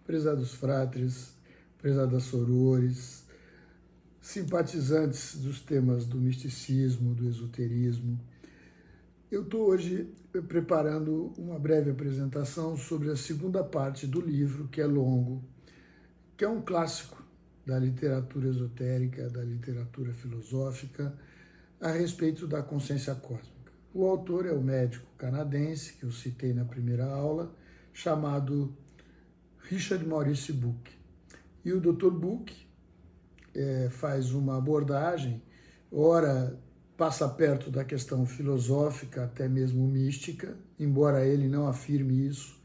prezados fratres, prezadas sorores, simpatizantes dos temas do misticismo, do esoterismo. Eu estou hoje preparando uma breve apresentação sobre a segunda parte do livro, que é longo, que é um clássico da literatura esotérica, da literatura filosófica, a respeito da consciência cósmica. O autor é o médico canadense, que eu citei na primeira aula, chamado Richard Maurice Bucke. E o Dr. Bucke faz uma abordagem, ora passa perto da questão filosófica, até mesmo mística, embora ele não afirme isso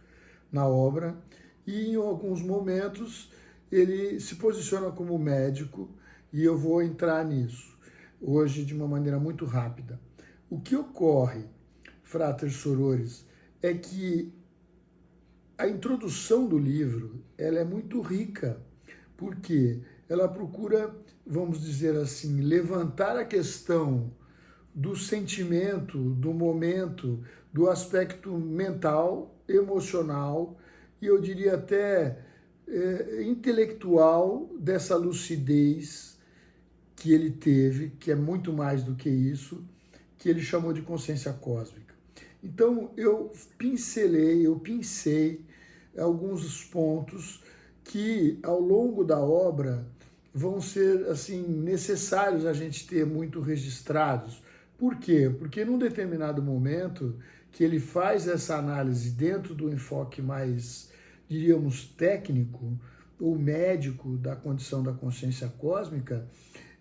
na obra, e em alguns momentos ele se posiciona como médico, e eu vou entrar nisso hoje de uma maneira muito rápida. O que ocorre, fratres sorores, é que a introdução do livro ela é muito rica, porque ela procura, vamos dizer assim, levantar a questão do sentimento, do momento, do aspecto mental, emocional e eu diria até intelectual dessa lucidez que ele teve, que é muito mais do que isso, que ele chamou de consciência cósmica. Então eu pincei alguns pontos que ao longo da obra vão ser assim necessários a gente ter muito registrados. Por quê? Porque num determinado momento que ele faz essa análise dentro do enfoque mais, diríamos, técnico ou médico da condição da consciência cósmica,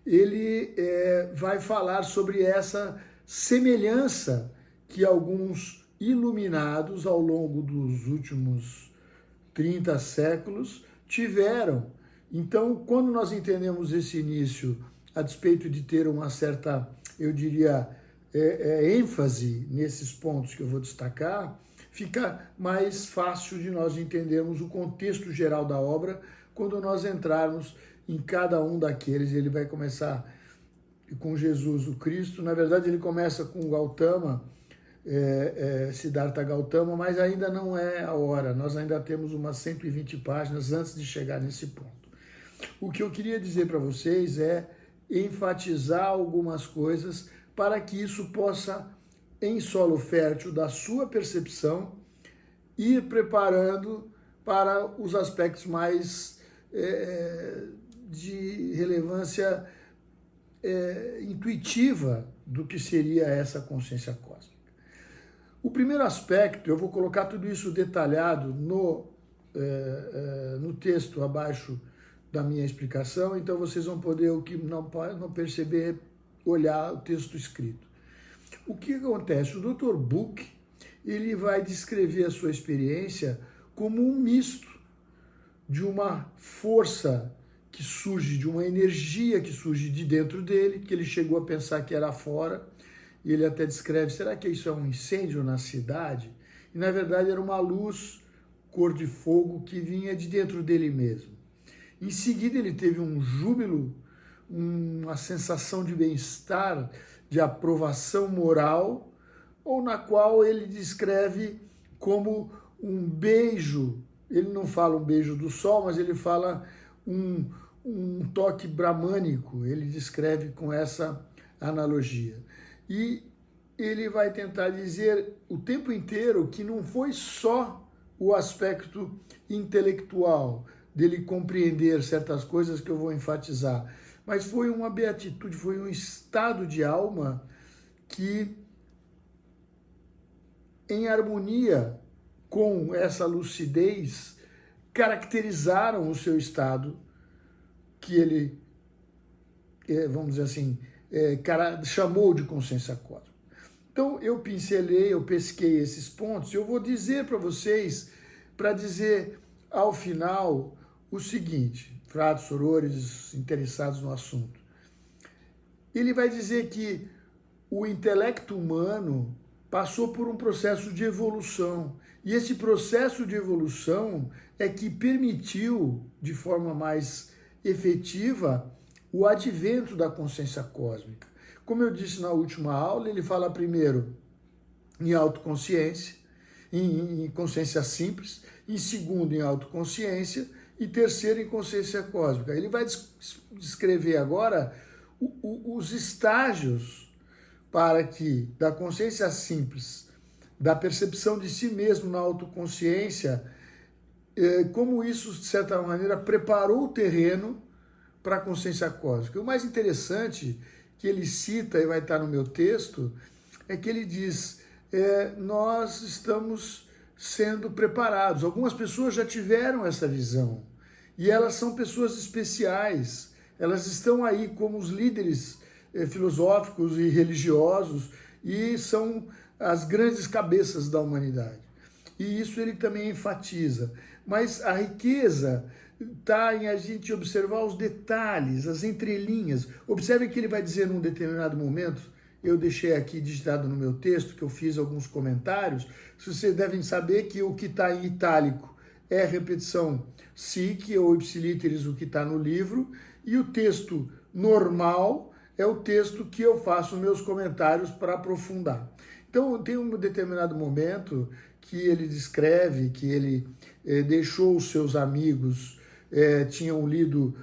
ele vai falar sobre essa semelhança que alguns iluminados ao longo dos últimos 30 séculos tiveram. Então, quando nós entendemos esse início, a despeito de ter uma certa, eu diria, ênfase nesses pontos que eu vou destacar, fica mais fácil de nós entendermos o contexto geral da obra quando nós entrarmos em cada um daqueles. Ele vai começar com Jesus, o Cristo. Na verdade, ele começa com Gautama, Siddhartha Gautama, mas ainda não é a hora. Nós ainda temos umas 120 páginas antes de chegar nesse ponto. O que eu queria dizer para vocês é enfatizar algumas coisas para que isso possa, em solo fértil da sua percepção, ir preparando para os aspectos mais de relevância intuitiva do que seria essa consciência cósmica. O primeiro aspecto, eu vou colocar tudo isso detalhado no texto abaixo da minha explicação, então vocês vão poder, o que não perceber, olhar o texto escrito. O que acontece? O Dr. Bucke, ele vai descrever a sua experiência como um misto de uma força que surge, de uma energia que surge de dentro dele, que ele chegou a pensar que era fora, e ele até descreve, será que isso é um incêndio na cidade? E na verdade era uma luz cor de fogo que vinha de dentro dele mesmo. Em seguida ele teve um júbilo, uma sensação de bem-estar, de aprovação moral, ou na qual ele descreve como um beijo. Ele não fala um beijo do sol, mas ele fala um toque bramânico, ele descreve com essa analogia. E ele vai tentar dizer o tempo inteiro que não foi só o aspecto intelectual, dele compreender certas coisas que eu vou enfatizar, mas foi uma beatitude, foi um estado de alma que, em harmonia com essa lucidez, caracterizaram o seu estado, que ele, vamos dizer assim, chamou de consciência cósmica. Então, eu pincelei, eu pesquei esses pontos, e eu vou dizer para vocês, para dizer ao final o seguinte, fratres, sorores, interessados no assunto. Ele vai dizer que o intelecto humano passou por um processo de evolução, e esse processo de evolução é que permitiu, de forma mais efetiva, o advento da consciência cósmica. Como eu disse na última aula, ele fala primeiro em autoconsciência, em consciência simples, em segundo em autoconsciência e terceiro em consciência cósmica. Ele vai descrever agora os estágios para que da consciência simples, da percepção de si mesmo na autoconsciência, como isso, de certa maneira, preparou o terreno para a consciência cósmica. O mais interessante que ele cita, e vai estar no meu texto, é que ele diz, nós estamos sendo preparados. Algumas pessoas já tiveram essa visão, e elas são pessoas especiais, elas estão aí como os líderes filosóficos e religiosos, e são as grandes cabeças da humanidade. E isso ele também enfatiza. Mas a riqueza está em a gente observar os detalhes, as entrelinhas. Observe que ele vai dizer num determinado momento, eu deixei aqui digitado no meu texto, que eu fiz alguns comentários, vocês devem saber que o que está em itálico é a repetição sic ou ipsiliteris, o que está no livro, e o texto normal é o texto que eu faço meus comentários para aprofundar. Então, tem um determinado momento que ele descreve que ele deixou os seus amigos, tinham lido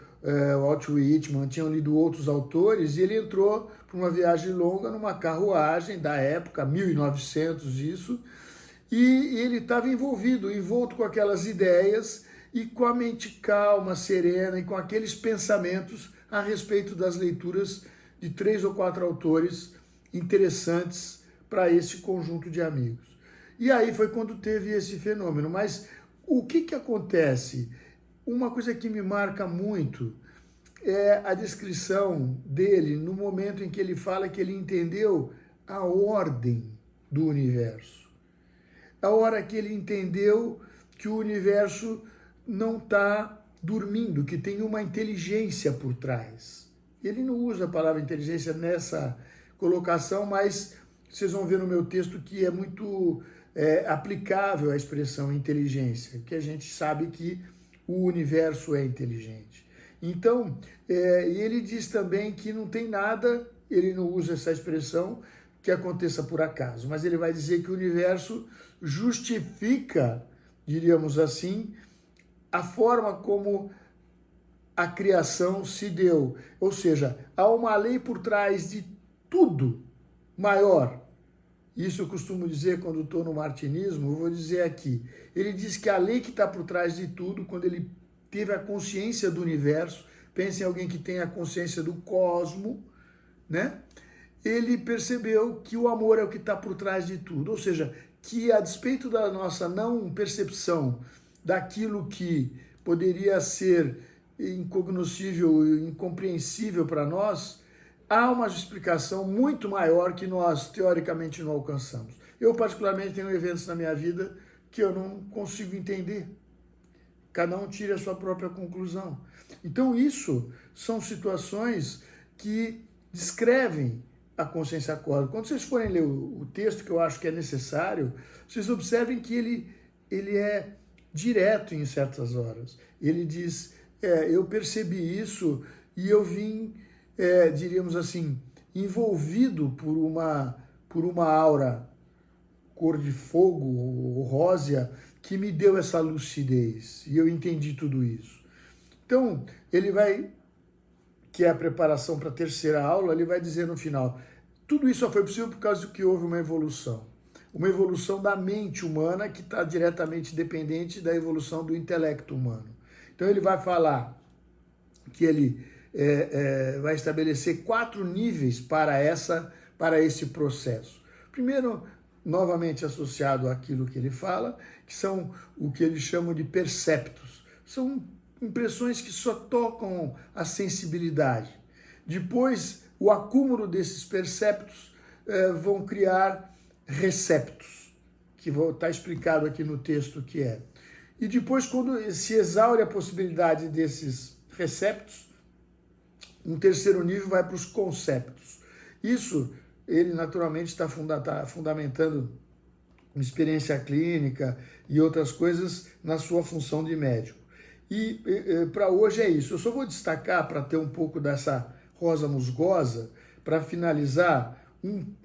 Walt Whitman, tinham lido outros autores, e ele entrou para uma viagem longa numa carruagem da época, 1900 isso, e ele estava envolto com aquelas ideias e com a mente calma, serena e com aqueles pensamentos a respeito das leituras de 3 ou 4 autores interessantes para esse conjunto de amigos. E aí foi quando teve esse fenômeno. Mas o que acontece? Uma coisa que me marca muito é a descrição dele no momento em que ele fala que ele entendeu a ordem do universo. A hora que ele entendeu que o universo não está dormindo, que tem uma inteligência por trás. Ele não usa a palavra inteligência nessa colocação, mas vocês vão ver no meu texto que é muito aplicável a expressão inteligência, que a gente sabe que o universo é inteligente. Então, ele diz também que não tem nada, ele não usa essa expressão, que aconteça por acaso, mas ele vai dizer que o universo justifica, diríamos assim, a forma como a criação se deu. Ou seja, há uma lei por trás de tudo maior. Isso eu costumo dizer quando estou no martinismo, eu vou dizer aqui. Ele diz que a lei que está por trás de tudo, quando ele teve a consciência do universo, pense em alguém que tem a consciência do cosmo, né? Ele percebeu que o amor é o que está por trás de tudo. Ou seja, que a despeito da nossa não percepção daquilo que poderia ser incognoscível, incompreensível para nós, há uma explicação muito maior que nós, teoricamente, não alcançamos. Eu, particularmente, tenho eventos na minha vida que eu não consigo entender. Cada um tira a sua própria conclusão. Então, isso são situações que descrevem a consciência cósmica. Quando vocês forem ler o texto, que eu acho que é necessário, vocês observem que ele é direto em certas horas. Ele diz, eu percebi isso e eu vim, diríamos assim, envolvido por uma aura cor de fogo, ou rósea, que me deu essa lucidez, e eu entendi tudo isso. Então, ele vai, que é a preparação para a terceira aula, ele vai dizer no final, tudo isso só foi possível por causa de que houve uma evolução da mente humana, que está diretamente dependente da evolução do intelecto humano. Então, ele vai falar que ele vai estabelecer 4 níveis para esse processo. Primeiro, novamente associado àquilo que ele fala, que são o que eles chamam de perceptos. São impressões que só tocam a sensibilidade. Depois, o acúmulo desses perceptos vão criar receptos, que está explicado aqui no texto que é. E depois, quando se exaure a possibilidade desses receptos, um terceiro nível vai para os conceptos. Isso, ele naturalmente está fundamentando experiência clínica e outras coisas na sua função de médico. E para hoje é isso. Eu só vou destacar, para ter um pouco dessa rosa musgosa, para finalizar,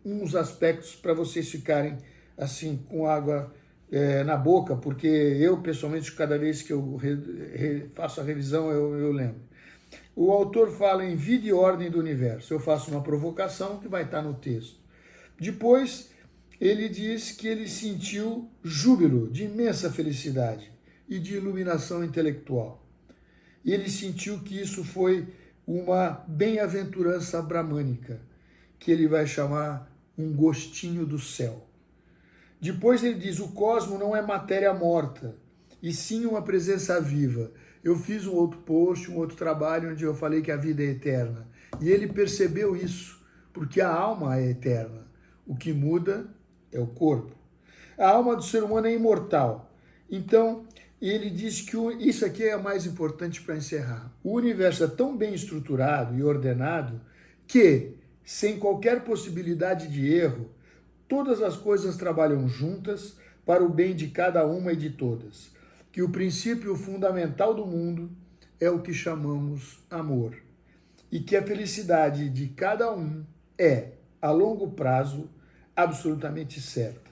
uns aspectos para vocês ficarem assim com água na boca, porque eu, pessoalmente, cada vez que eu faço a revisão, eu lembro. O autor fala em vida e ordem do universo. Eu faço uma provocação que vai estar no texto. Depois, ele diz que ele sentiu júbilo, de imensa felicidade e de iluminação intelectual. E ele sentiu que isso foi uma bem-aventurança bramânica, que ele vai chamar um gostinho do céu. Depois ele diz, o cosmo não é matéria morta, e sim uma presença viva. Eu fiz um outro post, um outro trabalho, onde eu falei que a vida é eterna. E ele percebeu isso, porque a alma é eterna. O que muda é o corpo. A alma do ser humano é imortal. Então, ele diz que isso aqui é o mais importante para encerrar. O universo é tão bem estruturado e ordenado que, sem qualquer possibilidade de erro, todas as coisas trabalham juntas para o bem de cada uma e de todas. Que o princípio fundamental do mundo é o que chamamos amor. E que a felicidade de cada um é, a longo prazo, absolutamente certa.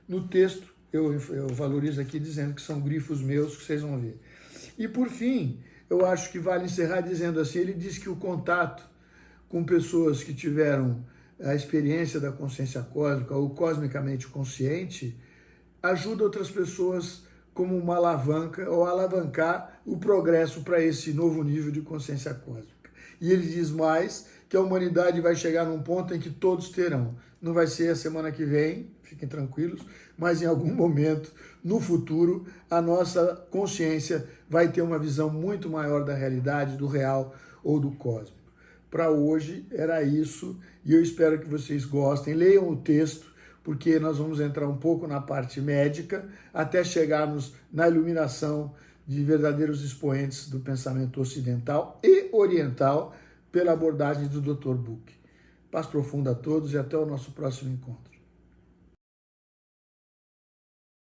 No texto, eu valorizo aqui dizendo que são grifos meus, que vocês vão ver. E por fim, eu acho que vale encerrar dizendo assim, ele diz que o contato com pessoas que tiveram a experiência da consciência cósmica ou cosmicamente consciente ajuda outras pessoas como uma alavanca ou alavancar o progresso para esse novo nível de consciência cósmica. E ele diz mais que a humanidade vai chegar num ponto em que todos terão. Não vai ser a semana que vem, fiquem tranquilos, mas em algum momento, no futuro, a nossa consciência vai ter uma visão muito maior da realidade, do real ou do cósmico. Para hoje era isso, e eu espero que vocês gostem. Leiam o texto, porque nós vamos entrar um pouco na parte médica, até chegarmos na iluminação de verdadeiros expoentes do pensamento ocidental e oriental, pela abordagem do Dr. Buch. Paz profunda a todos e até o nosso próximo encontro.